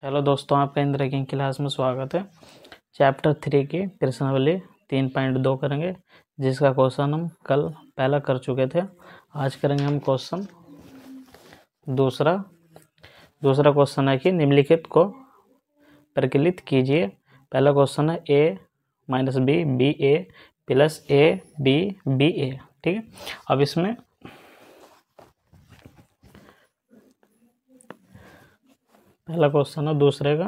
Hello दोस्तों, आपका इंद्र की क्लास में स्वागत है। चैप्टर 3 की प्रश्नावली 3.2 करेंगे, जिसका क्वेश्चन हम कल पहला कर चुके थे। आज करेंगे हम क्वेश्चन दूसरा क्वेश्चन है कि निम्नलिखित को प्रकलित कीजिए। पहला क्वेश्चन है a minus B B A plus A B B A. ठीक है, अब इसमें पहला क्वेश्चन है दूसरे का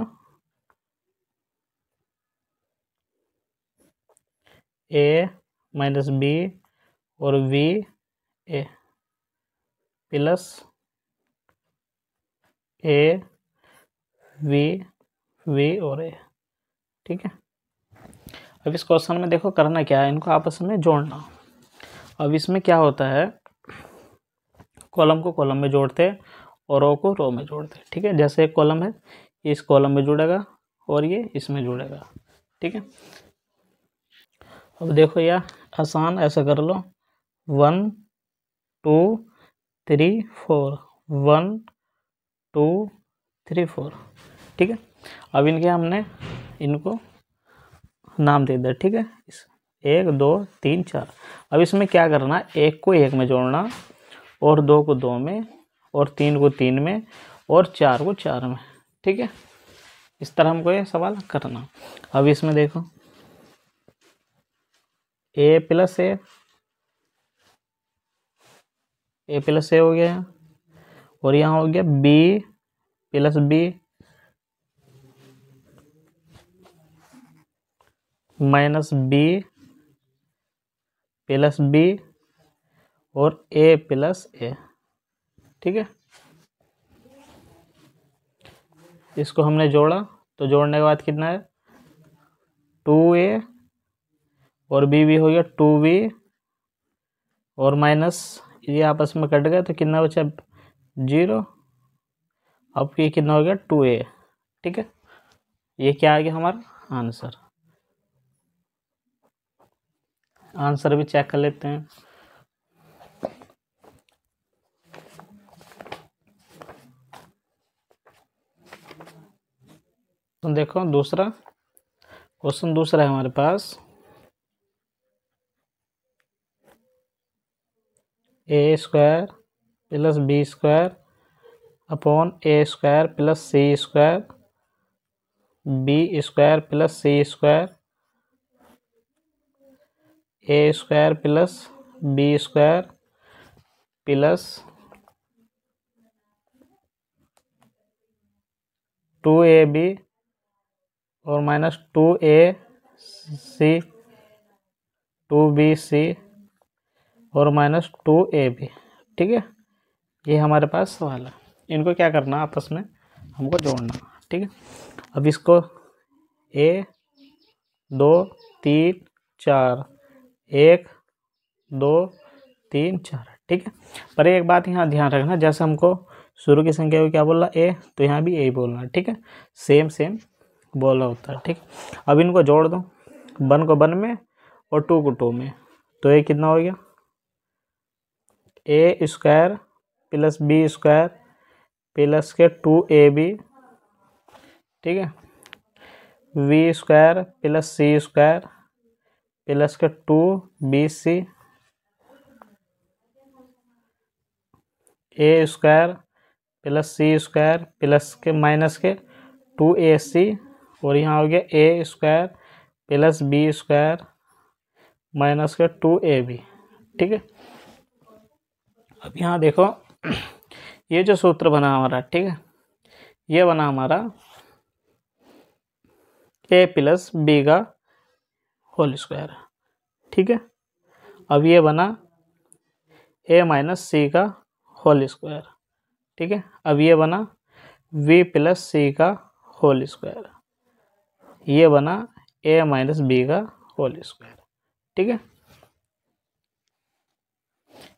a माइनस बी और v A plus A V और ए। ठीक है, अब इस क्वेश्चन में देखो करना क्या है, इनको आपस में जोड़ना। अब इसमें क्या होता है, कॉलम को कॉलम में जोड़ते और रो को रो में जोड़ते। ठीक है, जैसे एक कॉलम है, इस कॉलम में जुड़ेगा और ये इसमें जुड़ेगा। ठीक है, अब देखो यह आसान, ऐसा कर लो 1 2 3 4 1 2 3 4। ठीक है, अब इनको नाम दे दे। ठीक है, 1 2 3 4। अब इसमें क्या करना, 1 को 1 में जोड़ना और 2 को 2 में और 3 को 3 में और 4 को 4 में। ठीक है, इस तरह हमको ये सवाल करना। अब इसमें देखो ए प्लस ए हो गया और यहाँ हो गया B plus B minus B plus B और ए प्लस ए। ठीक है, इसको हमने जोड़ा तो जोड़ने के बाद कितना है 2a और b भी हो गया 2b और माइनस ये आपस में कट गए तो कितना बचा 0। अब ये कितना हो गया 2a। ठीक है, ये क्या आ गया हमारा आंसर भी चेक कर लेते हैं। तो देखो क्वेश्चन दूसरा है हमारे पास, A square plus B square upon A square plus C square B square plus C square A square plus B square plus 2ab और माइनस 2ac 2bc और माइनस 2ab। ठीक है, ये हमारे पास सवाल है। इनको क्या करना, आपस में हमको जोड़ना। ठीक है, अब इसको 1 2 3 4 1 2 3 4। ठीक है, पर एक बात यहाँ ध्यान रखना, जैसे हमको शुरू की संख्या को क्या बोलना ए, तो यहाँ भी ए बोलना। ठीक है, सेम बोलना होता है। ठीक, अब इनको जोड़ दो, 1 को 1 में और 2 को 2 में, तो ये कितना हो गया A square plus B square plus के 2ab। ठीक है, B square plus C square plus के 2bc A square plus C square plus के माइनस के 2ac और यहाँ हो गया A square plus B square minus के 2ab। ठीक है, अब यहाँ देखो ये जो सूत्र बना हमारा, ठीक है, ये बना हमारा ए प्लस बी का होल स्क्वायर। ठीक है, अब ये बना ए माइनस सी का होल स्क्वायर। ठीक है, अब ये बना v प्लस सी का होल स्क्वायर, ये बना a माइनस बी का होल स्क्वायर। ठीक है,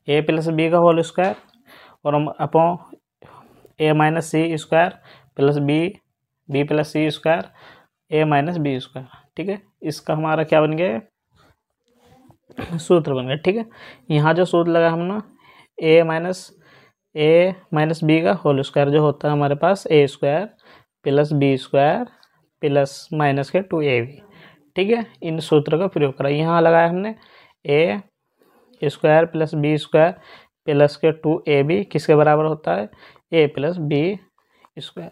a प्लस बी का होल स्क्वायर और हम upon a minus C square plus B plus C square a minus B square. ठीक है, इसका हमारा क्या बन गया, सूत्र बन गया। ठीक है, यहाँ जो सूत्र लगा हम ना ए माइनस बी का होल स्क्वायर जो होता है हमारे पास A square plus B square plus minus के 2ab, ठीक है। इन सूत्र का प्रयोग करा, यहाँ लगाया हमने A square plus B square plus के 2ab किसके बराबर होता है, ए प्लस बी स्क्वायर,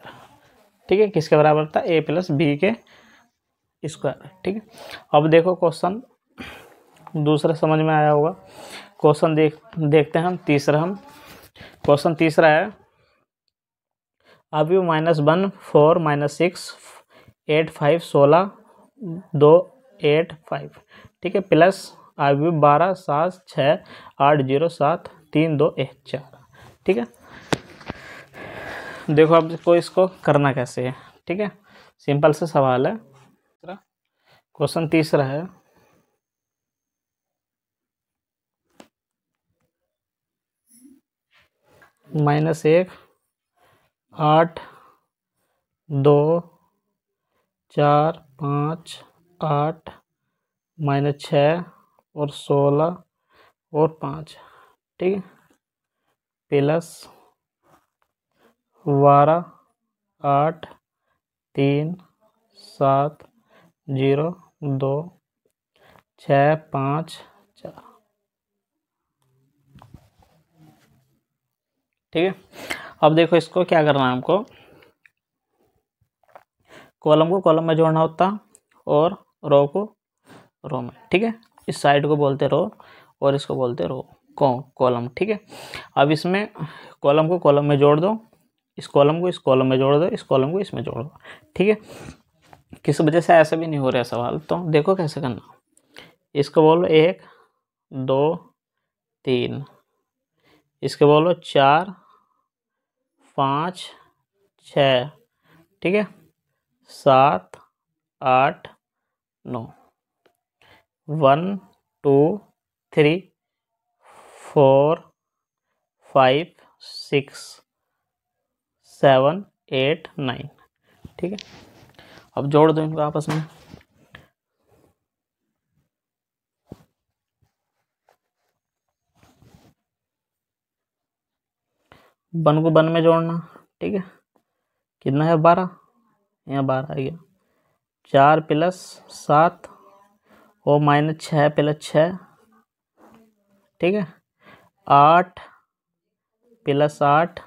ठीक है। किसके बराबर होता है, ए प्लस बी के स्क्वायर, ठीक है। अब देखो क्वेश्चन दूसरा समझ में आया होगा। क्वेश्चन देखते हैं हम तीसरा। क्वेश्चन तीसरा है अभी -1 4 -6 8 5 16 2 8 5, ठीक है, प्लस अभी 12 7 6 8 0 7 3 2 1 4, ठीक है। देखो अब इसको करना कैसे है, ठीक है, सिंपल से सवाल है। क्वेश्चन तीसरा है -1 8 2 4 5 8 -6 और 16 और 5, ठीक है, प्लस 12 8 3 7 0 2 6 5 4, ठीक है। अब देखो इसको क्या करना है, हमको कॉलम को कॉलम में जोड़ना होता और रो को रो में, ठीक है। इस साइड को बोलते रो और इसको बोलते रो कॉलम, ठीक है। अब इसमें कॉलम को कॉलम में जोड़ दो, इस कॉलम को इस कॉलम में जोड़ दो, इस कॉलम को इसमें जोड़ दो, ठीक है। किस वजह से ऐसा भी नहीं हो रहा सवाल, तो देखो कैसे करना। इसको बोलो 1 2 3, इसके बोलो 4 5 6, ठीक है, 7 8 9 1 2 3 4 5 6 7 8 9, ठीक है। अब जोड़ दो इनको आपस में। वन को वन में जोड़ना, ठीक है, कितना है 12, यहाँ 12 आ गया, 4 प्लस 7 और -6 प्लस 6, ठीक है, 8 प्लस 8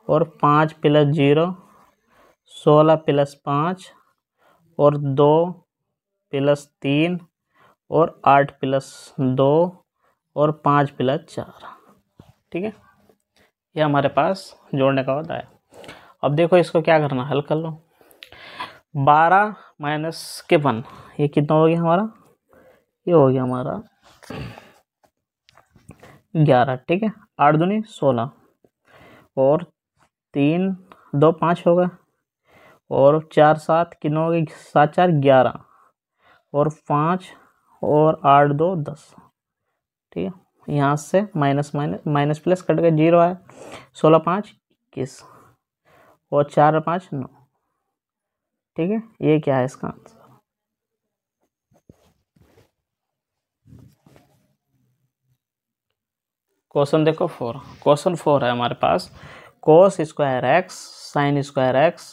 और 5 प्लस 0 16 प्लस 5 और 2 प्लस 3 और 8 प्लस 2 और 5 प्लस 4, ठीक है। ये हमारे पास जोड़ने का होता है। अब देखो इसको क्या करना, हल कर लो। 12 माइनस के 1, ये कितना हो गया हमारा, ये हो गया हमारा 11, ठीक है। 8 दूनी 16 और 3 2 5 हो गए और 4 7 कितना हो गया, 7 4 11 और 5 और 8 2 10, ठीक है। यहाँ से minus minus minus plus cut गया, 0 है, 16 5 21 और 4 5 9, ठीक है। ये क्या है इसका आंसर। क्वेश्चन देखो 4, क्वेश्चन 4 है हमारे पास cos square x sine square x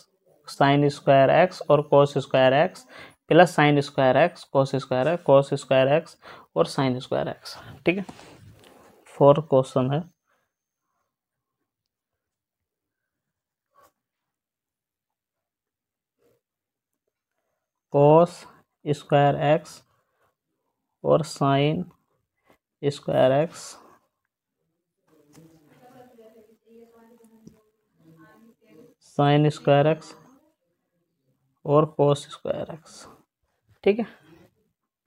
sine square x और cos square x plus sine square x cos square x और साइन स्क्वायर एक्स, ठीक है। 4 क्वेश्चन है। cos स्क्वायर एक्स और sine square x sine square x और cos square x, ठीक है,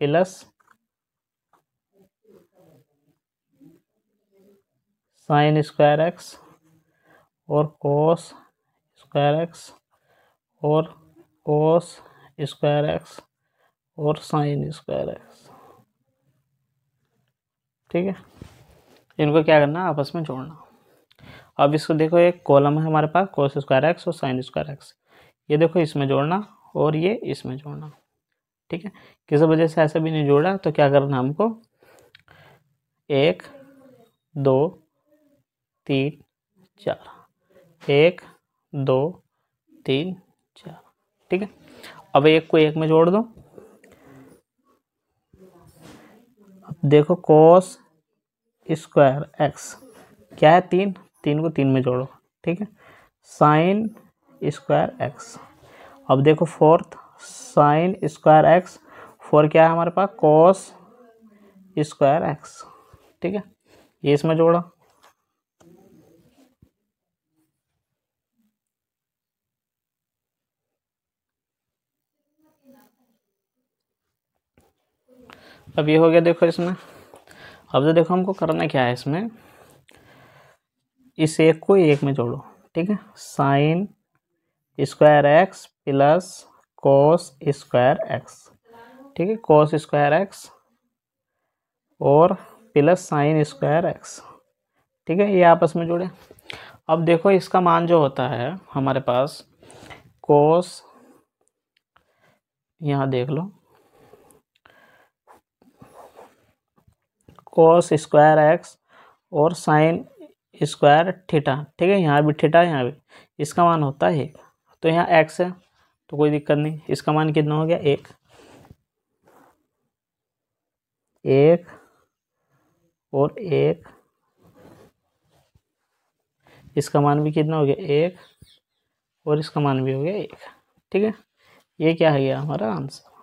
plus sine square x और cos स्क्वायर एक्स और cos स्क्वायर एक्स और साइन स्क्वायर एक्स, ठीक है। इनको क्या करना है, आपस में जोड़ना। अब इसको देखो, एक कॉलम है हमारे पास cos स्क्वायर एक्स और साइन स्क्वायर एक्स, ये देखो इसमें जोड़ना और ये इसमें जोड़ना, ठीक है। किसी वजह से ऐसा भी नहीं जोड़ा तो क्या करना हमको, 1 2 3 4 1 2 3 ठीक है। अब एक को एक में जोड़ दो, अब देखो cos स्क्वायर एक्स क्या है 3, 3 को 3 में जोड़ो, ठीक है, साइन स्क्वायर एक्स। अब देखो फोर्थ साइन स्क्वायर एक्स, 4 क्या है हमारे पास cos स्क्वायर एक्स, ठीक है, ये इसमें जोड़ा। अब ये हो गया देखो इसमें। अब तो देखो हमको करना क्या है इसमें, इस एक को एक में जोड़ो, ठीक है, sine square x plus cos square x, ठीक है, कॉस स्क्वायर एक्स और प्लस साइन स्क्वायर एक्स, ठीक है, ये आपस में जुड़े। अब देखो इसका मान जो होता है हमारे पास कॉस, यहाँ देख लो कॉस स्क्वायर एक्स और साइन स्क्वायर थीटा, ठीक है, यहाँ भी थीटा यहाँ भी, इसका मान होता है 1, तो यहाँ एक्स है तो कोई दिक्कत नहीं, इसका मान कितना हो गया 1, 1 और 1, इसका मान भी कितना हो गया 1 और इसका मान भी हो गया 1, ठीक है, ये क्या है गया हमारा आंसर।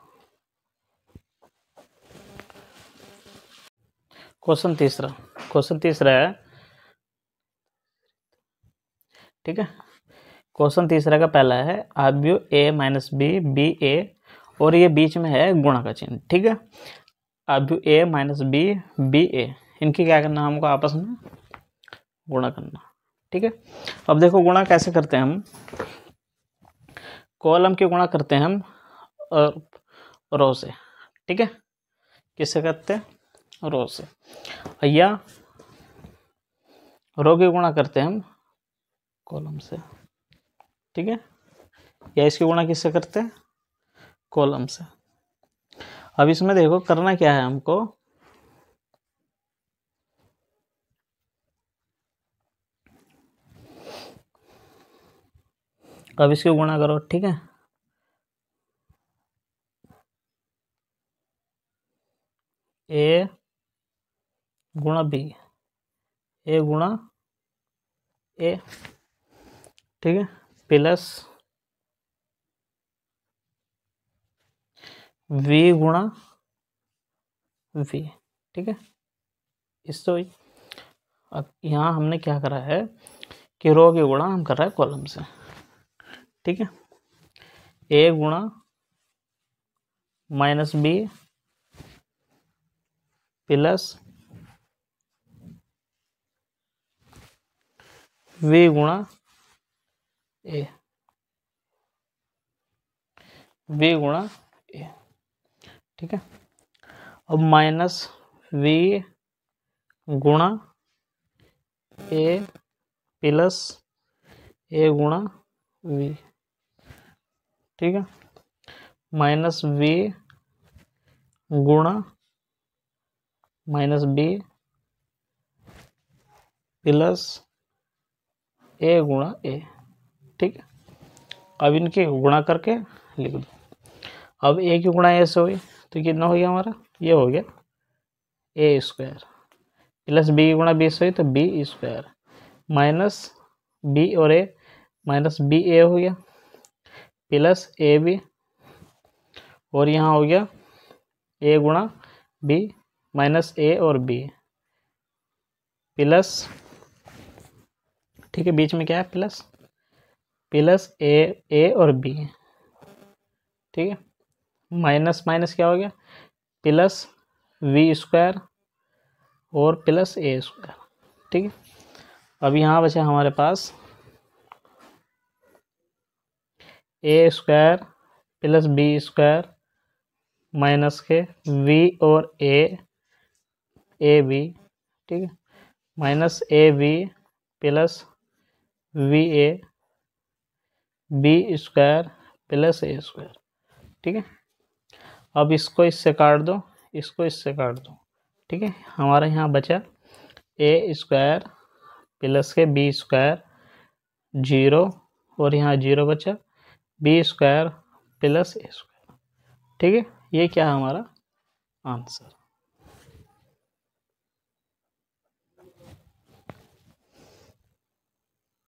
क्वेश्चन तीसरा है, ठीक है, क्वेश्चन तीसरा का पहला है अवयव a माइनस बी बी ए और ये बीच में है गुणा का चिन्ह, ठीक है, अवयव a माइनस बी बी ए, इनकी क्या करना हमको आपस में गुणा करना, ठीक है। अब देखो गुणा कैसे करते हैं हम, कॉलम के गुणा करते हैं हम रो से, ठीक है, किससे करते हैं रो से, या रो के गुणा करते हैं हम कॉलम से, ठीक है, या इसकी गुणा किससे करते हैं कॉलम से। अब इसमें देखो करना क्या है हमको, अब इसकी गुणा करो, ठीक है, ए गुणा बी, ए गुणा ए, ठीक है, प्लस वी गुणा वी, ठीक है, इससे हुई। अब यहाँ हमने क्या करा है कि रो की गुणा हम कर रहे हैं कॉलम से, ठीक है, ए गुणा माइनस बी प्लस वी गुणा ए, वी गुणा ए, ठीक है। अब माइनस वी गुणा ए प्लस ए गुणा वी, ठीक है, माइनस वी गुणा माइनस बी प्लस ए गुणा ए, ठीक है। अब इनके गुणा करके लिख दो। अब ए की गुणा ए से हुई तो कितना हो गया हमारा, ये हो गया ए स्क्वायर प्लस बी की गुणा बी से हुई तो बी स्क्वायर माइनस बी और ए माइनस बी ए हो गया प्लस ए बी और यहाँ हो गया ए गुणा बी माइनस ए और बी प्लस, ठीक है, बीच में क्या है प्लस, प्लस ए और बी, ठीक है, माइनस माइनस क्या हो गया प्लस वी स्क्वायर और प्लस ए स्क्वायर, ठीक है। अब यहाँ बचा हमारे पास A square plus B square minus के वी और ए बी, ठीक है, minus A B plus B A B square plus A square, ठीक है। अब इसको इससे काट दो, इसको इससे काट दो, ठीक है, हमारा यहाँ बचा ए स्क्वायर प्लस के बी स्क्वायर 0 और यहाँ 0 बचा B square plus A square. ठीक है, ये क्या है हमारा आंसर।